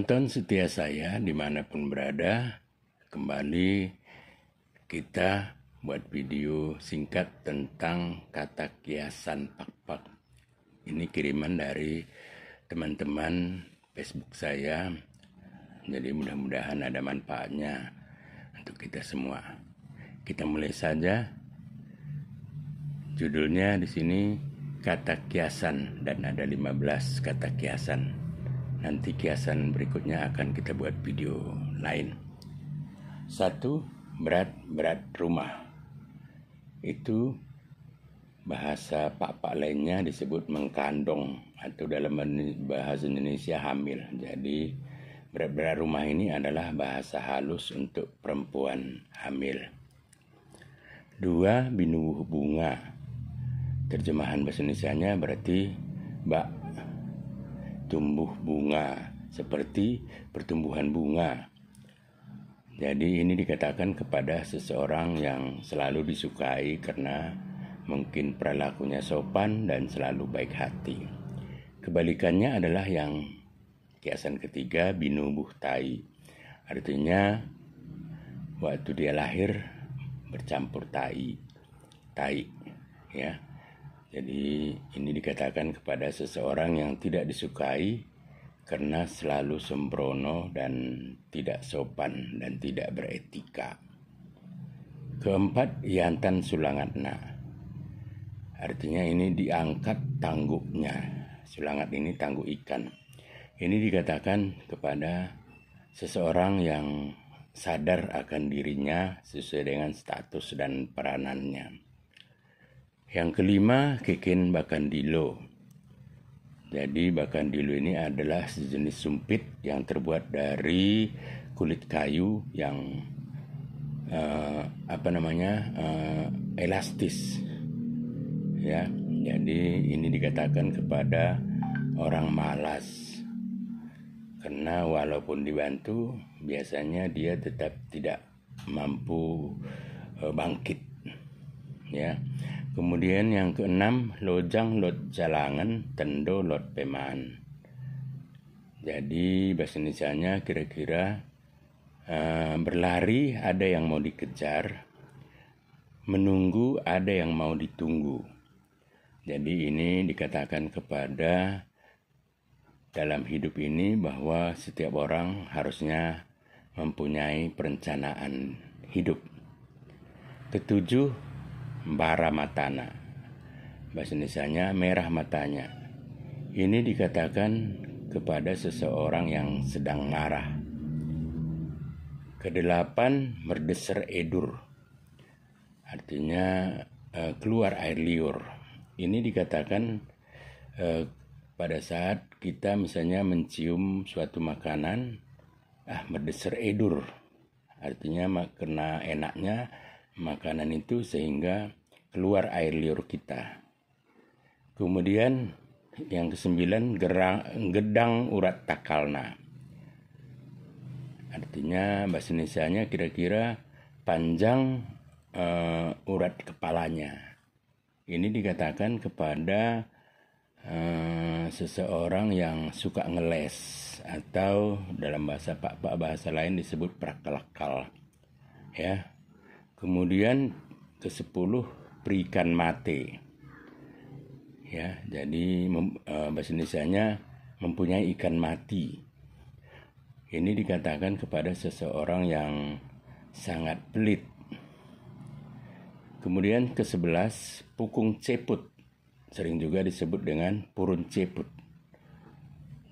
Penonton setia saya dimanapun berada, kembali kita buat video singkat tentang kata kiasan pak-pak. Ini kiriman dari teman-teman Facebook saya, jadi mudah-mudahan ada manfaatnya untuk kita semua. Kita mulai saja. Judulnya di sini kata kiasan dan ada 15 kata kiasan. Nanti kiasan berikutnya akan kita buat video lain. 1. Berat rumah. Itu bahasa pak-pak lainnya disebut mengkandong atau dalam bahasa Indonesia hamil. Jadi berat rumah ini adalah bahasa halus untuk perempuan hamil. 2. Binubuh bunga. Terjemahan bahasa Indonesianya berarti tumbuh bunga, seperti pertumbuhan bunga. Jadi ini dikatakan kepada seseorang yang selalu disukai karena mungkin perilakunya sopan dan selalu baik hati. Kebalikannya adalah yang kiasan ketiga, binubuh tai. Artinya waktu dia lahir bercampur tai, ya. Jadi ini dikatakan kepada seseorang yang tidak disukai karena selalu sembrono dan tidak sopan dan tidak beretika. 4. Yantan sulangatna. Artinya ini diangkat tangguknya. Sulangat ini tangguk ikan. Ini dikatakan kepada seseorang yang sadar akan dirinya sesuai dengan status dan peranannya. Yang 5, keken bakandilo. Jadi bakandilo ini adalah sejenis sumpit yang terbuat dari kulit kayu yang elastis. Ya, jadi ini dikatakan kepada orang malas. Karena walaupun dibantu, biasanya dia tetap tidak mampu bangkit. Ya. Kemudian yang ke-6, lojang lot jalangan, tendo lot pemaan. Jadi bahasa Indonesianya kira-kira berlari ada yang mau dikejar, menunggu ada yang mau ditunggu. Jadi ini dikatakan kepada dalam hidup ini bahwa setiap orang harusnya mempunyai perencanaan hidup. Ke-7, bara matana. Bahasa Indonesianya merah matanya. Ini dikatakan kepada seseorang yang sedang marah. Ke-8, merdeser edur. Artinya keluar air liur. Ini dikatakan pada saat kita misalnya mencium suatu makanan, merdeser edur. Artinya karena enaknya makanan itu sehingga keluar air liur kita. Kemudian yang ke-9, gedang urat takalna. Artinya bahasa Indonesianya kira-kira panjang urat kepalanya. Ini dikatakan kepada seseorang yang suka ngeles atau dalam bahasa pak-pak bahasa lain disebut prakelakal. Ya. Kemudian ke-10, perikan mate. Ya, jadi bahasa Indonesianya mempunyai ikan mati. Ini dikatakan kepada seseorang yang sangat pelit. Kemudian ke-11, pukung ceput. Sering juga disebut dengan purun ceput.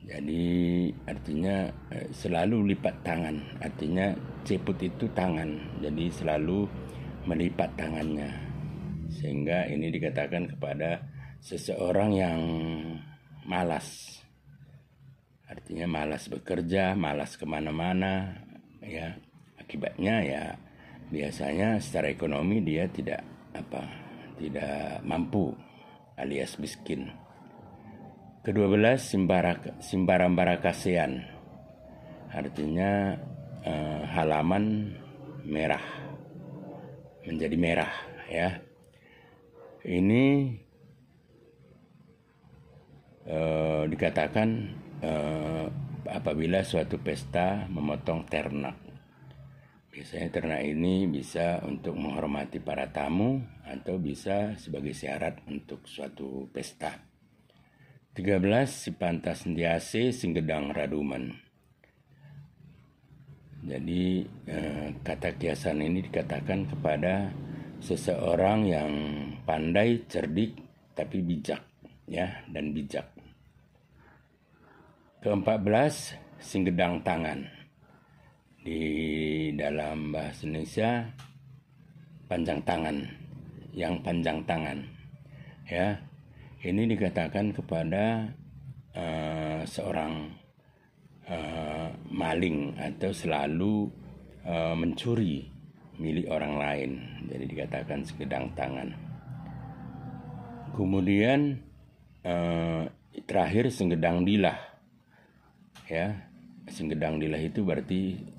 Jadi artinya selalu lipat tangan. Artinya ceput itu tangan. Jadi selalu melipat tangannya. Sehingga ini dikatakan kepada seseorang yang malas. Artinya malas bekerja, malas kemana-mana. Ya, akibatnya ya biasanya secara ekonomi dia tidak mampu alias miskin. Ke-12, simbarambara kasean. Artinya halaman merah, menjadi merah, ya. Ini dikatakan apabila suatu pesta memotong ternak. Biasanya ternak ini bisa untuk menghormati para tamu atau bisa sebagai syarat untuk suatu pesta. 13. Sipanta Sentiase Singgedang Raduman. Jadi kata kiasan ini dikatakan kepada seseorang yang pandai, cerdik, tapi bijak, ya, dan bijak. 14. Singgedang Tangan. Di dalam bahasa Indonesia panjang tangan, yang panjang tangan, ya. Ini dikatakan kepada seorang maling atau selalu mencuri milik orang lain. Jadi dikatakan segedang tangan. Kemudian terakhir Singgedang Dilah, ya. Singgedang Dilah itu berarti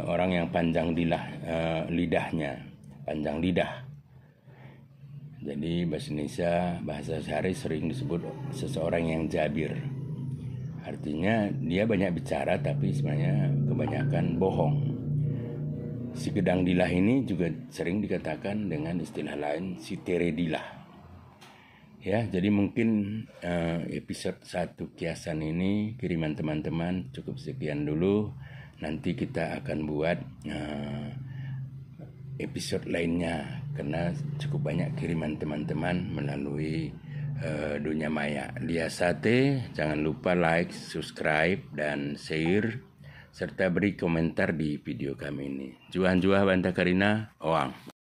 orang yang panjang dilah, lidahnya, panjang lidah. Jadi bahasa Indonesia, bahasa sehari sering disebut seseorang yang jabir. Artinya dia banyak bicara tapi sebenarnya kebanyakan bohong. Si gedang dilah ini juga sering dikatakan dengan istilah lain si tere dilah. Ya, jadi mungkin episode 1 kiasan ini, kiriman teman-teman cukup sekian dulu. Nanti kita akan buat episode lainnya karena cukup banyak kiriman teman-teman melalui dunia maya. Liasate, jangan lupa like, subscribe, dan share serta beri komentar di video kami ini. Juhan Banta Karina, Oang.